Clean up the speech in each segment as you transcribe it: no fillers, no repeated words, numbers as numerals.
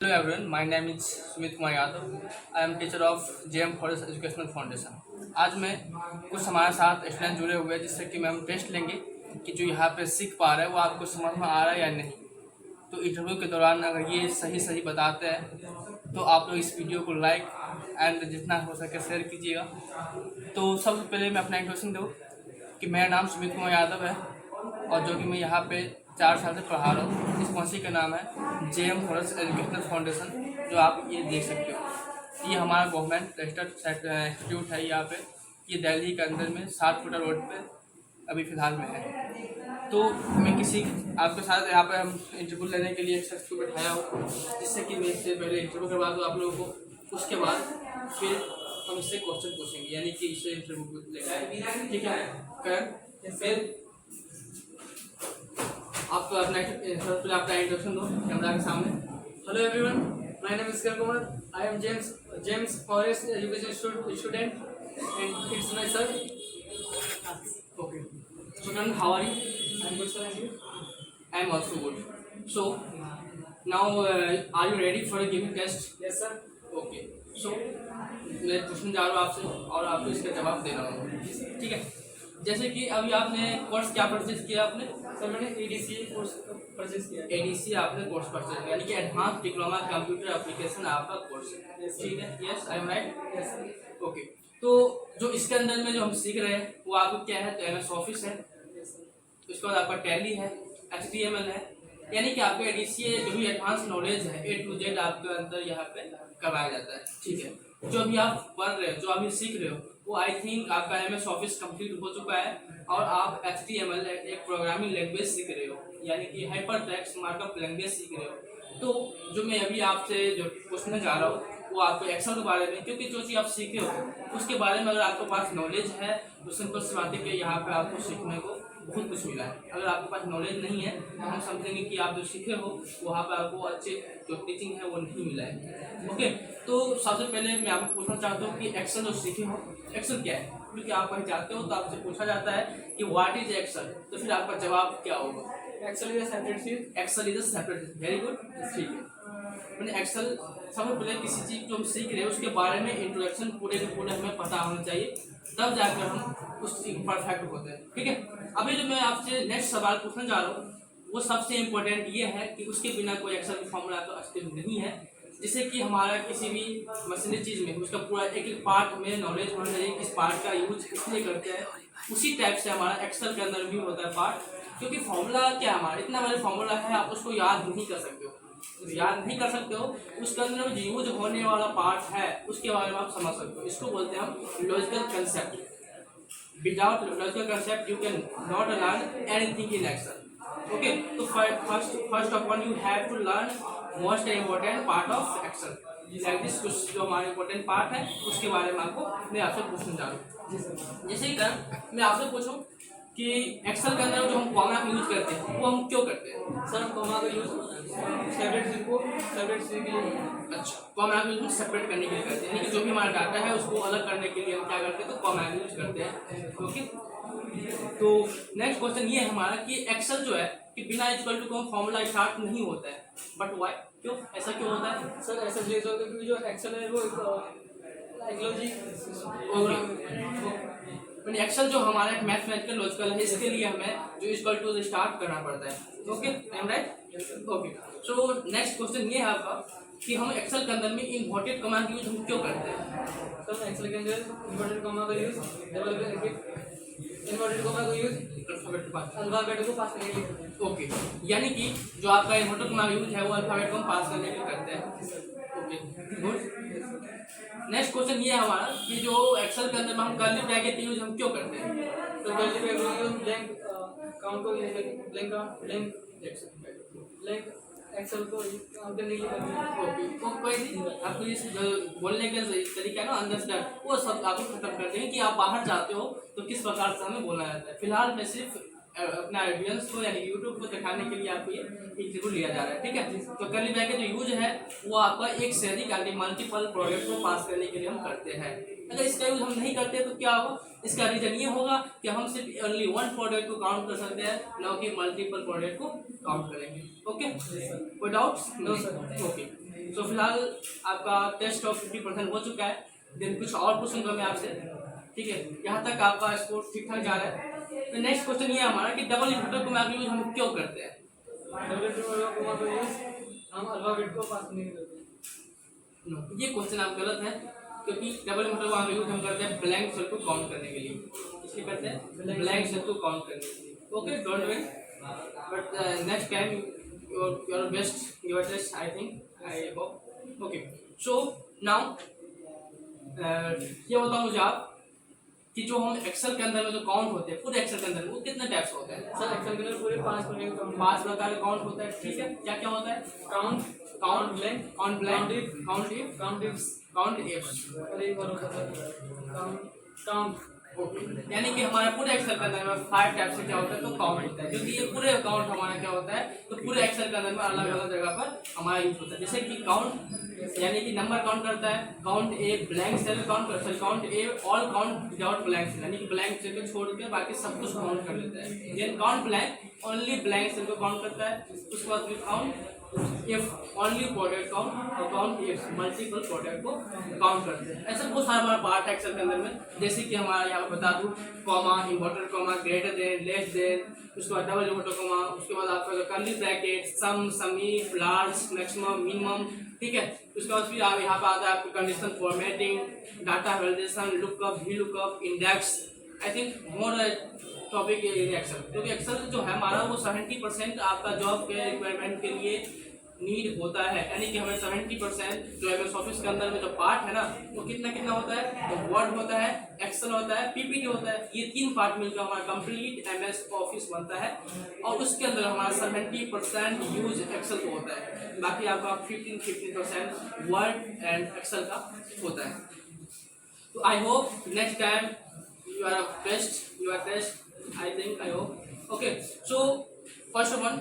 Hello everyone, my name is Sumit Kumar Yadav. I am teacher of JM Forest Educational Foundation. आज मैं कुछ हमारे साथ student जुड़े हुए हैं जिससे कि मैं हम टेस्ट लेंगे कि जो यहाँ पे सीख पा रहा है वो आपको समझ में आ रहा है या नहीं। तो इंटरव्यू के दौरान अगर ये सही बताते हैं तो आप लोग इस वीडियो को लाइक एंड जितना हो सके शेयर कीजिएगा। तो सबसे पहले मैं अपना इंट्रोडक्शन दूँ कि मेरा नाम सुमित कुमार यादव है और जो कि मैं यहाँ पे 4 साल से पढ़ा रहा हूँ। इस कौंसी का नाम है JM फॉरेस्ट एजुकेशनल फाउंडेशन, जो आप ये देख सकते हो। ये हमारा गवर्नमेंट रजिस्टर्ड इंस्टीट्यूट है। यहाँ पे ये दिल्ली के अंदर में 7 फुटा रोड पे अभी फ़िलहाल में है। तो मैं किसी आपके साथ यहाँ पे हम इंटरव्यू लेने के लिए एक शख्स को बैठाया हूँ, जिससे कि मैं इससे पहले इंटरव्यू करवा दूँ आप लोगों को। उसके बाद फिर हम इससे क्वेश्चन पूछेंगे, यानी कि इससे इंटरव्यू लेंगे। ठीक है करण, फिर आप अपना इंट्रोडक्शन दो कैमरा के सामने। Hello everyone, my name is Kiran Kumar. I am James Forest Education student, and it's my sir. Okay. So Karan, how are you? I'm good, sir, and you? I am also good. So now are you ready for a giving test? Yes, sir. Okay. So मैं पूछने जा रहा हूँ आपसे और आपको इसका जवाब दे रहा हूँ। ठीक है। जैसे कि अभी आपने कोर्स क्या परचेज किया आपने? सर मैंने ADC कोर्स परचेज किया। ADC आपने कोर्स परचेज किया, यानी कि एडवांस डिप्लोमा कंप्यूटर एप्लीकेशन आपका कोर्स है। ठीक है, yes I am right? Yes sir. Okay. तो जो इसके अंदर में जो हम सीख रहे हैं वो आपको क्या है? तो MS ऑफिस है, यस सर। उसके बाद आपका टैली है, HTML है, यानी कि आपका ADC जो भी एडवांस नॉलेज है A to Z आपके अंदर यहाँ पे करवाया जाता है। ठीक है। जो अभी आप पढ़ रहे हो, जो अभी सीख रहे हो, वो आई थिंक आपका MS ऑफिस कंप्लीट हो चुका है और आप HTML एक प्रोग्रामिंग लैंग्वेज सीख रहे हो, यानी कि हाइपर टेक्स्ट मार्कअप लैंग्वेज सीख रहे हो। तो जो मैं अभी आपसे जो पूछने जा रहा हूँ वो आपको एक्सेल के बारे में, क्योंकि जो चीज़ आप सीखे हो उसके बारे में अगर आपके पास नॉलेज है तो सिंपल सी बात है कि यहाँ पे आपको सीखने को बहुत कुछ मिला है। अगर आपके पास नॉलेज नहीं है तो हम समझेंगे कि आप जो सीखे हो वहाँ पे आपको अच्छे जो टीचिंग है वो नहीं मिला है। ओके। तो सबसे पहले मैं आपको पूछना चाहता हूँ कि एक्सेल जो सीखे हो, एक्सेल क्या है? क्योंकि आप कहीं जाते हो तो आपसे पूछा जाता है कि व्हाट इज एक्सेल, तो फिर आपका जवाब क्या होगा? एक्सेल इज अ सेपरेट चीज। एक्सेल इज अ सेपरेट चीज। Very good. ठीक है। मैंने एक्सेल सबसे पहले किसी चीज़ जो हम सीख रहे हैं उसके बारे में इंट्रोडक्शन पूरे के पूरे हमें पता होना चाहिए, तब जाकर हम उस चीज परफेक्ट होते हैं। ठीक है। अभी जो मैं आपसे नेक्स्ट सवाल पूछने जा रहा हूँ वो सबसे इम्पोर्टेंट ये है कि उसके बिना कोई एक्सेल फॉर्मूला तो अस्तित्व नहीं है। जिससे कि हमारा किसी भी मशीनरी चीज़ में उसका पूरा एक पार्ट में नॉलेज होना चाहिए, किस पार्ट का यूज इसलिए करते हैं। उसी टाइप से हमारा एक्सेल के अंदर भी होता है पार्ट, क्योंकि फॉर्मूला क्या हमारा इतना बड़ा फॉर्मूला है आप उसको याद नहीं कर सकते हो। उसके अंदर जो यूज होने वाला पार्ट है उसके बारे में आप समझ सकते हो। इसको बोलते हैं हम logical concept. Without logical concept you can not learn anything in Excel. Okay. तो first of all you have to learn most important part of Excel. Like this कुछ जो हमारा इम्पोर्टेंट पार्ट है उसके बारे में आपको मैं आपसे पूछना चाह रहा हूँ। जैसे कि मैं आपसे पूछूं कि एक्सेल के अंदर जो हम कॉमा का यूज करते हैं वो हम क्यों करते हैं? सर कॉमा का यूज सेपरेट चीज को सेपरेट चीज के लिए। अच्छा, कॉमा का यूज सेपरेट करने के लिए करते हैं, यानी कि जो भी हमारा डाटा है उसको अलग करने के लिए हम क्या करते हैं? तो कॉमा का यूज करते हैं। ओके। तो नेक्स्ट क्वेश्चन ये है हमारा कि एक्सेल जो है कि बिना इक्वल टू का फॉर्मूला स्टार्ट नहीं होता है, बट व्हाई? क्यों ऐसा क्यों होता है? सर ऐसा इसलिए होता है क्योंकि जो एक्सेल है वो साइकोलॉजी। ओके। एक्सेल जो हमारा एक मैथमेटिकल लॉजिकल है, इसके लिए हमें जो इक्वल टू स्टार्ट करना पड़ता है। Okay, I am right? Okay. So next question ये है आपका कि हम एक्सेल के अंदर में इन्वर्टेड कॉमा का यूज हम क्यों करते हैं? सर एक्सेल के अंदर इन्वर्टेड कॉमा का यूज इन्वर्टेड कॉमा का यूज अल्फाबेट को पास करने के लिए करते हैं। ओके, यानी कि जो आपका इन्वर्टेड कॉमा का यूज है वो अल्फाबेट को हम पास करने के लिए करते हैं। Okay, good. नेक्स्ट क्वेश्चन ये है हमारा कि जो एक्सेल के अंदर हम कर्ली ब्रैकेट यूज हम क्यों करते हैं? तो कर्ली ब्रैकेट का यूज ब्लैंक काउंट को ब्लैंक एक्सेल को काउंट करने के लिए करते हैं। ओके, तो कोई नहीं, आपको इस बोलने का तरीका ना अंडरस्टैंड वो सब आपको खत्म कर देंगे कि आप बाहर जाते हो तो किस प्रकार से हमें बोला जाता है। फिलहाल मैं सिर्फ अपना ऑडियंस को यानी यूट्यूब को दिखाने के लिए आपको ये इंटरव्यू लिया जा रहा है। ठीक है। तो कर्ली ब्रैकेट जो यूज है वो आपका एक से अधिक यानी मल्टीपल प्रोडक्ट को पास करने के लिए हम करते हैं। अगर इसका यूज हम नहीं करते तो क्या होगा? इसका रीजन ये होगा कि हम सिर्फ ओनली वन प्रोडक्ट को काउंट कर सकते हैं, न कि मल्टीपल प्रोडक्ट को काउंट करेंगे। ओके, कोई डाउट्स? No sir. ओके। तो फिलहाल आपका टेस्ट ऑफ 50% हो चुका है। देन कुछ और पूछूंगा मैं आपसे, ठीक है। यहाँ तक आपका स्कोर ठीक ठाक जा रहा है। तो नेक्स्ट क्वेश्चन ये है हमारा कि डबल इन्वर्टर को यूज हम क्यों करते हैं? हम अल्फाबेट को पास नहीं करते। ये क्वेश्चन आप गलत है, क्योंकि डबल इन्वर्टर को यूज हम करते हैं ब्लैंक सेल को काउंट करने के लिए। इसलिए करते हैं ब्लैंक सेल को काउंट करने के लिए। Okay, don't worry, but next time your best your test, I think, I hope. Okay, so now ये बताओ मुझे आप कि जो हम एक्सेल के अंदर में जो काउंट होते हैं, पूरे एक्सेल के अंदर में वो कितने टाइप्स होते हैं? सर एक्सेल के अंदर पूरे 5 प्रकार का काउंट होता है, ठीक है। क्या क्या होता है? Count, count blank, count blank, count if, count ifs count ifs. और एक और होता है काउंट। यानी कि हमारे पूरे एक्सेल के अंदर में 5 टाइप से क्या होता है, तो काउंट होता है। क्योंकि ये पूरे काउंट हमारा क्या होता है, तो पूरे एक्सेल के अंदर में अलग अलग जगह पर हमारा यूज होता है। जैसे कि काउंट यानी कि नंबर काउंट करता है, count a blank cell count करता है, count a all count without blank cell, यानी कि ब्लैंक सेल को छोड़ के बाकी सब कुछ काउंट कर लेता है। Then count blank only blank cell को काउंट करता है। उसके बाद फिर count if only product count, और काउंट इफ मल्टीपल प्रोडक्ट को काउंट करते हैं। ऐसा बहुत सारा हमारा पार्ट है एक्सेल के अंदर में। जैसे कि हमारा यहाँ पर बता दूँ, comma, inverted comma, greater than, less than, उसके बाद डबल इन्वर्टेड कॉमा, उसके बाद आपका जो कर्ली ब्रैकेट, सम, समी, लार्ज, मैक्सिमम, मिनिमम, ठीक है। उसके बाद फिर आप यहाँ पर आता है आपको condition formatting, data validation, lookup, V lookup, index. I think more topic Excel, क्योंकि एक्सेल जो है हमारा वो 70% आपका जॉब के रिक्वायरमेंट के लिए नीड होता है। यानी कि हमें 70% जो एमएस ऑफिस के अंदर में जो पार्ट है ना, वो कितना कितना होता है, तो वर्ड होता है, एक्सेल होता है, पीपीटी होता है। ये 3 पार्ट मिलकर हमारा कंप्लीट एमएस ऑफिस बनता है, और उसके अंदर हमारा 70% यूज एक्सेल को होता है। बाकी आपका 15% वर्ड एंड एक्सेल का होता है। तो I hope next time you are best, you are best, I think, I hope. Okay, so first of all,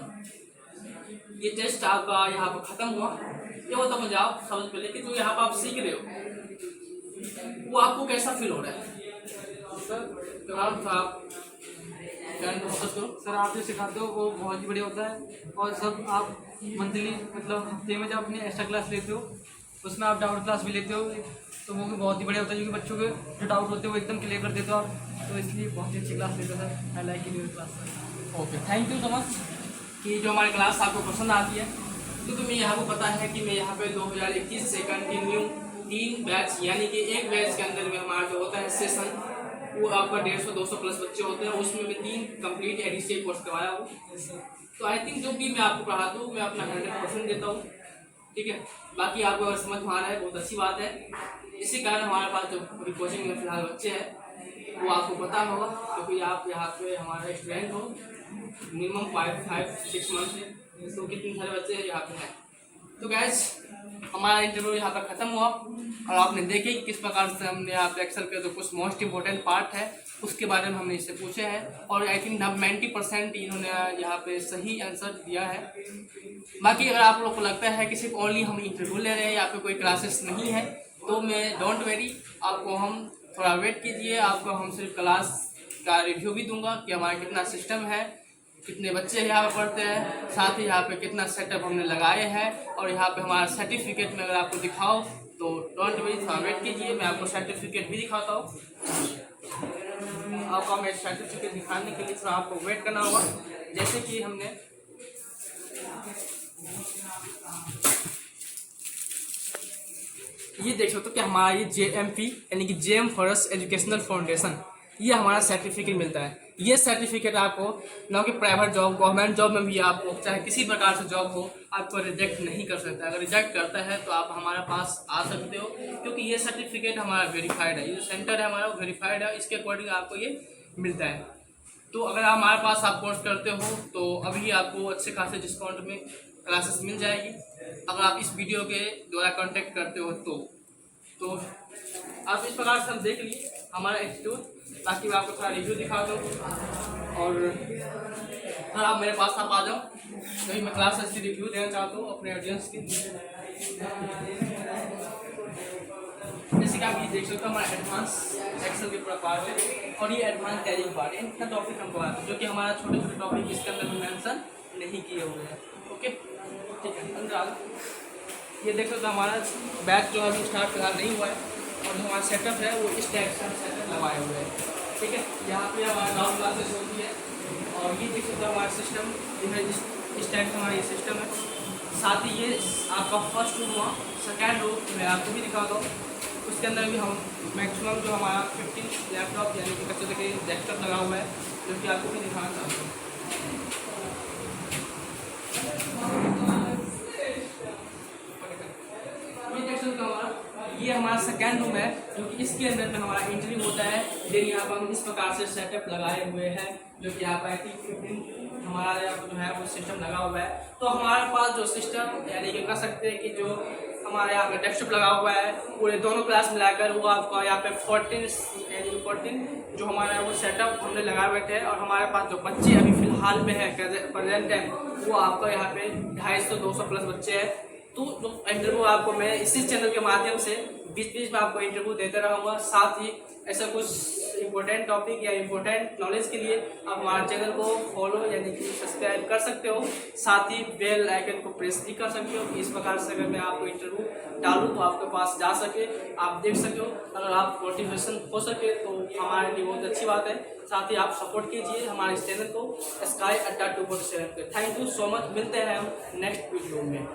ये टेस्ट आपका यहाँ पर खत्म हुआ। ये बताओ मुझे आप सबसे पहले कि जो यहाँ पर आप सीख रहे हो वो आपको कैसा फील हो रहा है? सर आप फोकस करो। सर आप जो सिखाते हो वो बहुत ही बढ़िया होता है। और सब आप मंथली मतलब हफ्ते में जब अपनी एक्स्ट्रा क्लास लेते हो उसमें आप डाउट क्लास भी लेते हो, तो वो भी बहुत ही बढ़िया होता है, क्योंकि बच्चों के जो डाउट होते हैं वो एकदम क्लियर कर देते हो आप। तो इसलिए बहुत ही अच्छी क्लास लेते हो sir. I like your class sir. Okay, thank you so much कि जो हमारी क्लास आपको पसंद आती है। तो तुम्हें यहाँ को पता है कि मैं यहाँ पे 2021 से कंटिन्यू 3 बैच, यानी कि एक बैच के अंदर में हमारा जो होता है सेशन, वो आपका 150-200 प्लस बच्चे होते हैं, उसमें मैं 3 कंप्लीट एडिशनल कोर्स करवाया हूँ। तो आई थिंक जो भी मैं आपको पढ़ाता हूँ मैं अपना 100% देता हूँ, ठीक है। बाकी आपको अगर समझ में आ रहा है बहुत अच्छी बात है। इसी कारण हमारे पास जो पूरी कोचिंग में फिलहाल बच्चे हैं वो आपको पता होगा, क्योंकि आप यहाँ पे हमारा स्टूडेंट हो मिनिमम 5-6 मंथ से, तो कितने सारे बच्चे यहाँ पे हैं। तो गैस हमारा इंटरव्यू यहाँ पर ख़त्म हुआ, और आपने देखे कि किस प्रकार से हमने यहाँ पे एक्सेल के जो कुछ मोस्ट इम्पोर्टेंट पार्ट है उसके बारे में हमने इससे पूछे हैं, और आई थिंक 90% इन्होंने यहाँ पे सही आंसर दिया है। बाकी अगर आप लोग को लगता है कि सिर्फ ओनली हम इंटरव्यू ले रहे हैं या फिर कोई क्लासेस नहीं है, तो मैं डोंट वेरी, आपको हम थोड़ा वेट कीजिए, आपको हम सिर्फ क्लास का रिव्यू भी दूंगा कि हमारा कितना सिस्टम है, कितने बच्चे यहाँ पे पढ़ते हैं, साथ ही यहाँ पे कितना सेटअप हमने लगाए हैं, और यहाँ पे हमारा सर्टिफिकेट में अगर आपको दिखाओ तो डोंट वेरी, थोड़ा वेट कीजिए, मैं आपको सर्टिफिकेट भी दिखाता हूँ। आपको मैं सर्टिफिकेट दिखाने के लिए थोड़ा आपको वेट करना होगा। जैसे कि हमने ये देख सकते हो कि हमारा ये JMP यानी कि जेम फॉरेस्ट एजुकेशनल फाउंडेशन, ये हमारा सर्टिफिकेट मिलता है। ये सर्टिफिकेट आपको ना कि प्राइवेट जॉब, गवर्नमेंट जॉब में भी आपको चाहे किसी प्रकार से जॉब हो आपको रिजेक्ट नहीं कर सकता। अगर रिजेक्ट करता है तो आप हमारे पास आ सकते हो, क्योंकि ये सर्टिफिकेट हमारा वेरीफाइड है, ये जो सेंटर है हमारा वो वेरीफाइड है, इसके अकॉर्डिंग आपको ये मिलता है। तो अगर हमारे पास आप कोर्स करते हो तो अभी आपको अच्छे खासे डिस्काउंट में क्लासेस मिल जाएगी, अगर आप इस वीडियो के द्वारा कांटेक्ट करते हो तो आप इस प्रकार से हम देख लिए हमारा इंस्टीट्यूट। ताकि मैं आपको थोड़ा रिव्यू दिखा दूँ, और अगर आप मेरे पास आप आ जाओ तो मैं क्लासेस की रिव्यू देना चाहता हूँ अपने ऑडियंस की। जैसे कि आप ये देख सकते हो हमारा एडवांस एक्सेल के पूरा पार्ट है, और ये एडवांस टैलिंग पार्ट है। इतना टॉपिक हमको आता है जो कि हमारा छोटे छोटे टॉपिक इसके अंदर में मेंशन नहीं किए हुए हैं। ओके, ठीक है, अंदर आ जाओ। ये देख सकते हो हमारा बैच जो अभी स्टार्ट फिलहाल नहीं हुआ है, और जो हमारा सेटअप है वो इस टाइप से सेटअप लगाए हुए हैं। ठीक है, यहाँ पे हमारा डाउन क्लासेस होती है, और ये देख सकते हो हमारा सिस्टम जो है इस टाइप का हमारा ये सिस्टम है। साथ ही ये आपका फर्स्ट रूम हुआ, सेकेंड रूम मैं आपको भी दिखाता हूँ। उसके अंदर भी हम मैक्सिमम जो हमारा 15 लैपटॉप यानी कि बच्चों के डेस्कटॉप लगा हुआ है, जो कि आपको भी दिखाना चाहता हूँ। ये हमारा सेकेंड रूम है, जो कि इसके अंदर में हमारा इंटरव्यू होता है। देन यहाँ पर हम इस प्रकार से सेटअप लगाए हुए हैं, जो कि यहाँ पर 15 हमारा जो है वो सिस्टम लगा हुआ है। तो हमारे पास जो सिस्टम यानी कि कह सकते हैं कि जो हमारे यहाँ पे डेस्कटॉप लगा हुआ है पूरे दोनों क्लास मिलाकर वो आपका यहाँ पे 14 जो हमारा वो सेटअप हमने लगाए हुए थे। और हमारे पास जो बच्चे अभी फिलहाल में है प्रेजेंट टाइम, वो आपका यहाँ पे 250-200 प्लस बच्चे हैं। तो जो इंटरव्यू आपको मैं इसी चैनल के माध्यम से बीच बीच में आपको इंटरव्यू देते रहूँगा। साथ ही ऐसा कुछ इम्पोर्टेंट टॉपिक या इम्पोर्टेंट नॉलेज के लिए आप हमारे चैनल को फॉलो यानी कि सब्सक्राइब कर सकते हो। साथ ही बेल आइकन को प्रेस भी कर सकते हो। इस प्रकार से अगर मैं आपको इंटरव्यू डालूँ तो आपके पास जा सके, आप देख सको, अगर आप मोटिवेशन हो सके तो हमारे लिए बहुत अच्छी बात है। साथ ही आप सपोर्ट कीजिए हमारे इस चैनल को स्काई अड्डा 247 पे। Thank you so much. मिलते हैं हम नेक्स्ट वीडियो में।